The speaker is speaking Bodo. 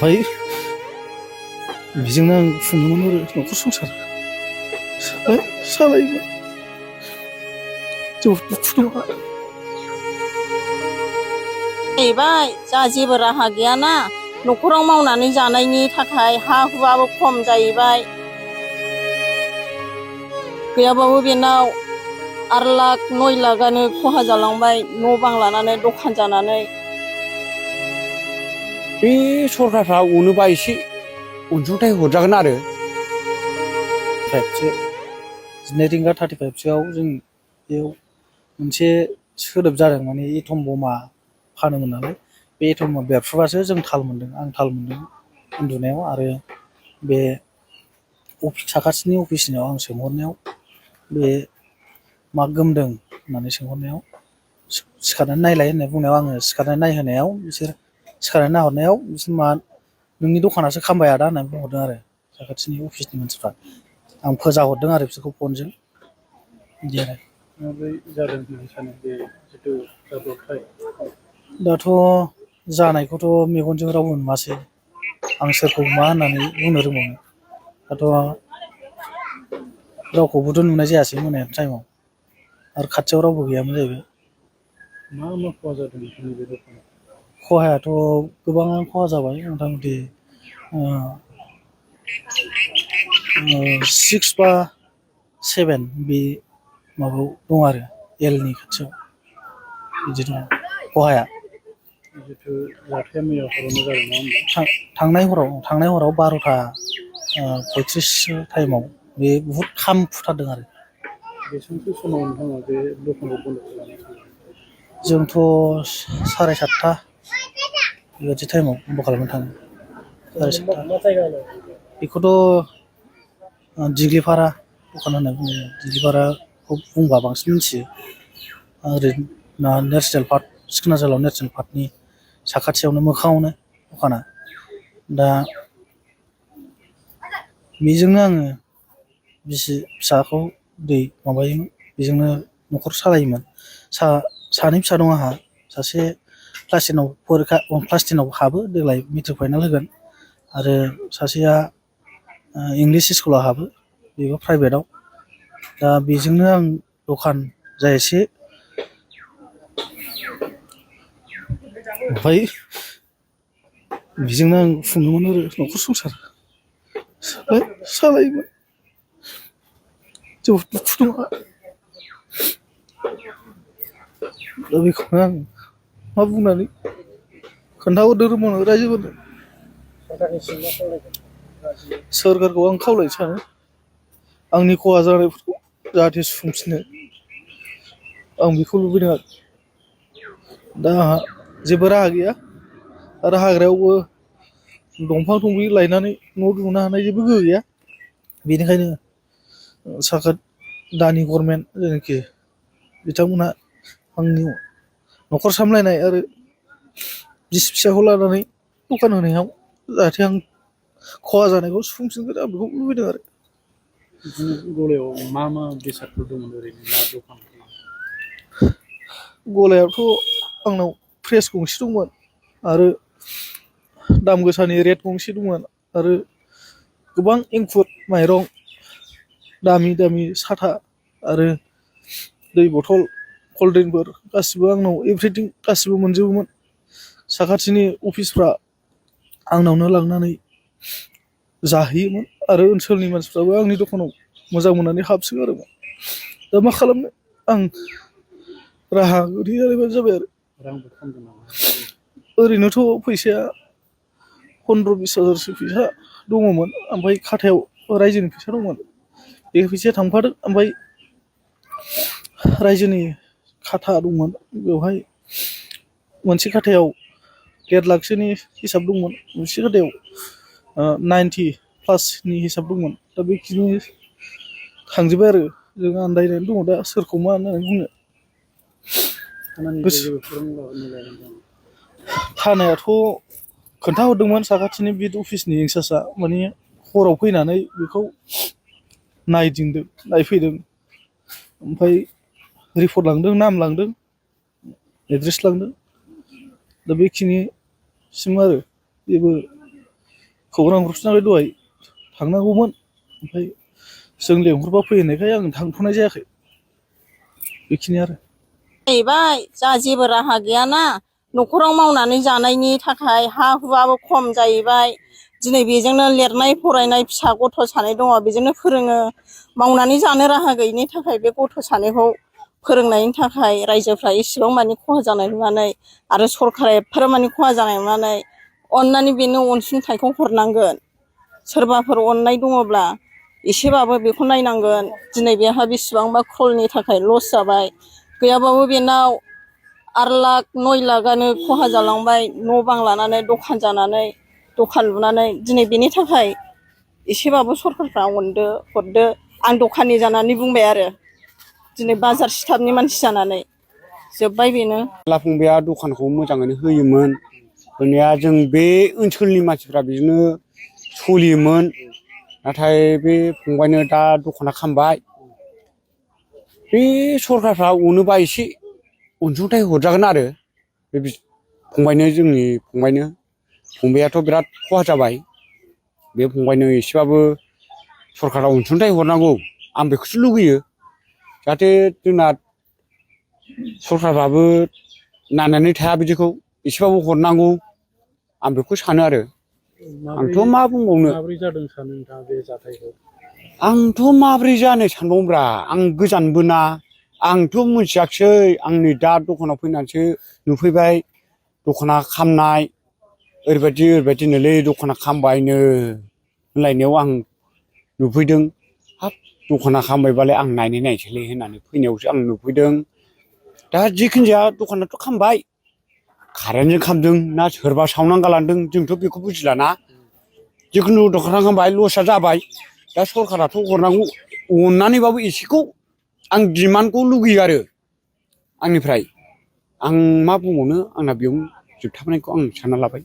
ओमफ्राय बेजोंनो आं खुङोमोन आरो न'खर संसार सालायोमोन जोबोद दुखु दङ जाहैबाय जा जेबो राहा गैयाना न'खराव मावनानै जानायनि थाखाय हा हुआबो खम जाहैबाय गैयाबाबो बेनाव 8 लाख 9 लाखआनो खहा जालांबाय न' बां लानानै दखान जानानै बे सरकारफ्रा अनोबा एसे अनसुंथाइ हरजागोन आरो 12:35 जों बेयाव मोनसे सोदोब जादों माने एटम बमा फानोमोन नालाय बे एटम बमा बेरफ्रुबासो जों थाल मोन्दों आं थाल मोन्दों उन्दुनायाव आरो बे साखाथिनि अफिसनियाव आं सोंहरनायाव बे मा गोमदों होननानै सोंहरनायाव सिखारनानै नायलाय होननानै बुंनायाव आङो सिखारनानै नायहोनायाव बिसोर सिखारनानै नाहरनायाव बिसोर मा नोंनि दखानासो खामबाय आदा होननानै बुंहरदों आरो साखाथिनि अफिसनि मानसिफ्रा आं फोजाहरदों आरो बिसोरखौ फनजों बिदि आरो माबोरै जादों होननानै सानो बे जिथु जाब्रबथाय दाथ' जानायखौथ' मेगनजों रावबो नुवासै आं सोरखौ मा होननानै बुंनो रोंबावनो दाथ' रावखौबोथ' नुनाय जायासै मोनानि टाइमाव आरो खाथियाव रावबो गैयामोन जाहैबाय मा खहा जादों नोंथांनि बे दखानाव खहायाथ' गोबाङानो खहा जाबाय मथा मथि 6 बा 7 बे माबायाव दं आरो एलनि खाथियाव बिदि दं खहाया जिथु जाथाया मैया हरावनो जादों नङा होनबा थांनाय हराव 12:35 टाइमाव बे बुहुद खामफुथारदों आरो बेसेबांसो समाव नोंथाङा बे दखानखौ बन्द' खालामनो जोंथ' 7:30 बेबायदि टाइमाव बन्द' खालामनो थाङो 7:30 बेखौथ' दिग्लिपारा दखान होनना बुङो दिग्लिपाराखौ बुंबा बांसिन मिथियो ओरै नेशनेल पार्क सिखोनाजोहोलाव नेशनेल पार्कनि साखाथियावनो मोखाङावनो दखाना दा बेजोंनो आङो बिसि फिसाखौ माबायोमोन बेजोंनो न'खर सालायोमोन सानै फिसा दं आंहा सासे क्लास 10आव हाबो देग्लाय मेट्रिक फाइनाल होगोन आरो सासेया इंलिस स्कुलाव हाबो बेबो प्राइभेटाव दा बेजोंनो आं दखान जा एसे ओमफ्राय बेजोंनो आं खुङोमोन आरो न'खर संसार सालायोमोन जोबोद दुखु दङ दा बेखौनो आं मा बुंनानै खोन्थाहरनो रोंबावनो रायजोफोरनो सोरखारखौ आं खावलायनो सानो आंनि खहा जानायफोरखौ जाहाथे सुफुंफिनो आं बेखौ लुबैदों आरो दा आंहा जेबो राहा गैया आरो हाग्रायावबो दंफां दंफां लायनानै न' लुनो हानाय जेबो गोहो गैया बेनिखायनो दानि गभर्नमेन्ट जेनाखि बिथांमोनहा आंनि न'खर सामलायनाय आरो बिसि फिसाखौ लानानै दखान होनायाव जाहाथे आं खहा जानायखौ सुफुंफिनगोन आं बेखौ लुबैदों आरो गलायाव मा बेसादफोर दंमोन ओरैनो मा दखान गलायावथ' आंनाव फ्रेस गंसे दंमोन आरो दाम गोसानि रेट गंसे दंमोन आरो गोबां एंखुर माइरं दामि साथा आरो दै बथल कल्ड्रिंकफोर गासिबो आंनाव एभ्रिथिं गासिबो मोनजोबोमोन साखाथिनि अफिसफ्रा आंनावनो लांनानै जाहैयोमोन आरो ओनसोलनि मानसिफ्राबो आंनि दखानाव मोजां मोननानै हाबसोगारोमोन दा मा खालामनो आं राहा गैया ओरैबायदि जाबाय आरो रांबो खामदों नामा ओरैनोथ' फैसाया 15-20 हाजारसो फैसा दङमोन ओमफ्राय खाथायाव रायजोनि फैसा दंमोन बे फैसाया थांफादों ओमफ्राय रायजोनि खाथा दंमोन बेवहाय मोनसे खाथायाव 1.5 लाखसोनि हिसाब दंमोन मोनसे खाथायाव 90+ हिसाब दंमोन दा बेखिनि थांजोब्बाय आरो जों आन्दायनानै दङ दा सोरखौ मा होननानै बुंनो थानायाथ' खोन्थाहरदोंमोन साखाथिनि बिड अफिसनि इनसार्जआ माने हराव फैनानै बेखौ नायफैदों ओमफ्राय रिपर्ट लांदों नाम लांदों एड्रेस लांदों दा बेखिनिसिम आरो जेबो खौरां हरफिन नालाय दहाय थांनांगौमोन ओमफ्राय जों लेंहरबा फैनायखाय आं थांथ'नाय जायाखै बेखिनि आरो जाहैबाय जा जेबो राहा गैयाना न'खराव मावनानै जानायनि थाखाय हा हुआबो खम जाहैबाय दिनै बेजोंनो लिरनाय फरायनाय फिसा गथ' सानै दङ बेजोंनो फोरोङो मावनानै जानो राहा गैयिनि थाखाय बे गथ' सानैखौ फोरोंनायनि थाखाय रायजोफ्रा इसेबां मानि खहा जानाय नुनानै आरो सरकारा एफाराब मानि खहा जानाय नुनानै अननानै बेनो अनसुंथाइखौ हरनांगोन सोरबाफोर अननाय दङब्ला एसेबाबो बेखौ नायनांगोन दिनै बेहा बेसेबांबा क्रलनि थाखाय लस जाबाय गैयाबाबो बेनाव 8 लाख 9 लाखआनो खहा जालांबाय न' बां लानानै दखान जानानै दखान लुनानै दिनै बेनि थाखाय एसेबाबो सरकारफ्रा अनदो हरदो आं दखाननि जानानै बुंबाय आरो दिनै बाजार स्टाफनि मानसि जानानै जोब्बाय बेनो फंबाया दखानखौ मोजाङैनो होयोमोन होनाया जों बे ओनसोलनि मानसिफ्रा बिदिनो सोलियोमोन नाथाय बे फंबायनो दा दखाना खामबाय बे सरकारफ्रा अनोबा एसे अनसुंथाइ हरजागोन आरो बे फंबायनो जोंनि फंबायाथ' बिराद खहा जाबाय बे फंबायनो एसेबाबो सरकारा अनसुंथाइ हरनांगौ आं बेखौसो लुगैयो जाहाथे जोंना सरकारफ्राबो नायनानै थाया बिदिखौ एसेबाबो हरनांगौ आं बेखौ सानो आरो आंथ' मा बुंबावनो माबोरै जादों सानो नोंथाङा बे जाथायखौ आंथ' माबोरै जानो सानबावब्रा आं गोजानबोना आंथ' मिथियाखिसै आंनि दा दखानाव फैनानैसो नुफैबाय दखाना खामनाय ओरैबायदिनोलै दखाना खामबायनो होनलायनायाव आं नुफैदों हाब दखाना खामबायबालाय आं नायनोसैलै होननानै फैनायावसो आं नुफैदों दा जिखुनु जाया दखानाथ' खामबाय कारेन्टजों खामदों ना सोरबा सावनानै गालांदों जोंथ' बेखौ बुजिलाना जिखुनु दखाना खामबाय लसआ जाबाय दा सरकाराथ' हरनांगौ अननानैबाबो एसेखौ आं डिमान्डखौ लुगैयो आरो आंनिफ्राय आं मा बुंबावनो आंना बेयावनो जोबथाबनायखौ आं सानना लाबाय।